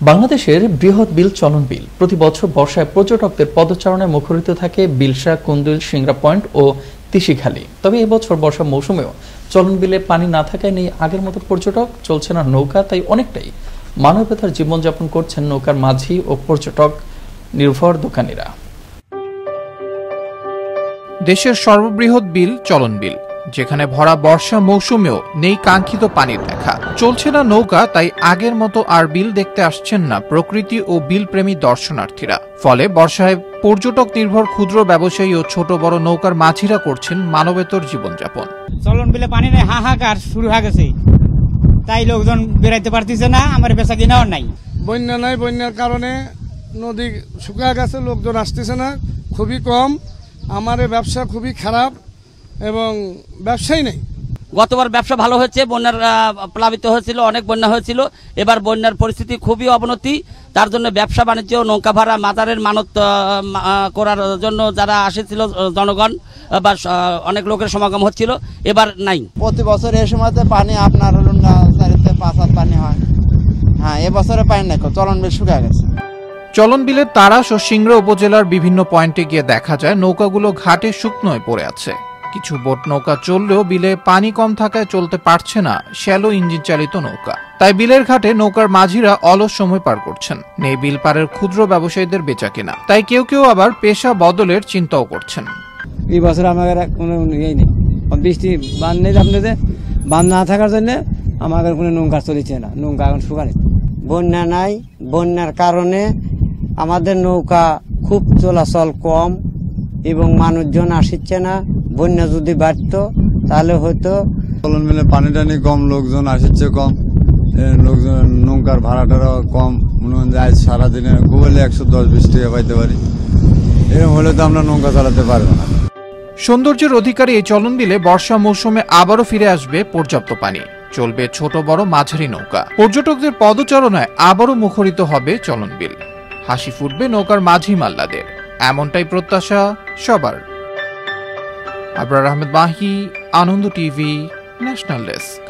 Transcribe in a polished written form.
বাংলাদেশের বৃহৎ বিল চলন বিল প্রতি বছর বর্ষায় পর্যটকদের পদচারণায় মুখরিত থাকে বিলশা, কুন্দুল, সিংড়া পয়েন্ট ও তিসিখালী। তবে এবছর বর্ষা মৌসুমেও চলন বিলে পানি না থাকায় নেই আগের মতো পর্যটক, চলছে না নৌকা, তাই অনেকটাই মানবতার জীবনযাপন করছেন নৌকার মাঝি ও পর্যটক নির্ভর দোকানিরা। দেশের সর্ববৃহৎ বিল চলন বিল, যেখানে ভরা বর্ষা মৌসুমেও নেই কাঙ্ক্ষিত পানির দেখা, চলছে না নৌকা, তাই আগের মতো আর বিল দেখতে আসছেন না প্রকৃতি ও বিল প্রেমী দর্শনার্থীরা। ফলে বর্ষায় পর্যটক নির্ভর ক্ষুদ্র ব্যবসায়ী ও ছোট বড় নৌকার মাঝিরা করছেন মানবেতর জীবনযাপন। চলন বিলে পানি নেই, হাহাকার শুরু হয়ে গেছে, তাই লোকজন বেড়াইতে পারতেছে না, আমার বেচা কিনাও নাই। বন্যা নাই, বন্যার কারণে নদী শুকিয়ে গেছে, লোকজন আসতেছে না, খুবই কম। আমার ব্যবসা খুবই খারাপ এবং ব্যবসাই নেই। গতবার ব্যবসা ভালো হয়েছে, বন্যার প্লাবিত হয়েছিল, অনেক বন্যা হয়েছিল। এবার বন্যার পরিস্থিতি খুবই অবনতি, তার জন্য ব্যবসা বাণিজ্য, নৌকা ভাড়া, মাজারের মানত করার জন্য যারা আসেছিল জনগণ বা অনেক লোকের সমাগম হচ্ছিল, এবার নাই। প্রতি বছর এই সময়তে পানি আপনার হল না 4-5 হাত পানি হয়। হ্যাঁ, এবছরে পানি নাই, চলন বিল শুকিয়ে গেছে। চলন বিলের তারাস ও সিংড়া উপজেলার বিভিন্ন পয়েন্টে গিয়ে দেখা যায় নৌকাগুলো ঘাটে শুকনোয় পড়ে আছে। কিছু বোট নৌকা চললেও বিলে পানি কম থাকায় চলতে পারছে না শ্যালো ইঞ্জিন চালিত নৌকা। তাই বিলের ঘাটে নৌকার মাঝিরা অলস সময় পার করছেন। নেই বিল পারের ক্ষুদ্র ব্যবসায়ীদের বেচা কেনা, তাই কেউ কেউ আবার পেশা বদলের চিন্তাও করছেন। এই বছর আমাদের কোনো ইয়ে নেই, বৃষ্টি বান নেই, আপনাদের বান না থাকার জন্য আমাদের কোনো নৌকা চলেছে না, নৌকা এখন শুকানে। বন্যা নাই, বন্যার কারণে আমাদের নৌকা খুব চলাচল কম এবং মানুষজন আসছে না। বন্যা যদি বাড়তো তাহলে হয়তো চলন বিলে পানি টানি কম, লোকজন আসছে কম, লোকজন নৌকার ভাড়াটারও কম। মনে হয় আজ সারাদিনে গোবলে 110-20 টাকা পাইতে পারি, এরকম হলে তো আমরা নৌকা চালাতে পারবো না। সৌন্দর্যের অধিকারী এই চলন বিলে বর্ষা মৌসুমে আবারও ফিরে আসবে পর্যাপ্ত পানি, চলবে ছোট বড় মাঝারি নৌকা। পর্যটকদের পদচারণায় আবারও মুখরিত হবে চলন বিল, হাসি ফুটবে নৌকার মাঝি মাল্লাদের, এমনটাই প্রত্যাশা সবার। আবরার আহমেদ মাহি, আনন্দ টিভি, ন্যাশনাল ডেস্ক।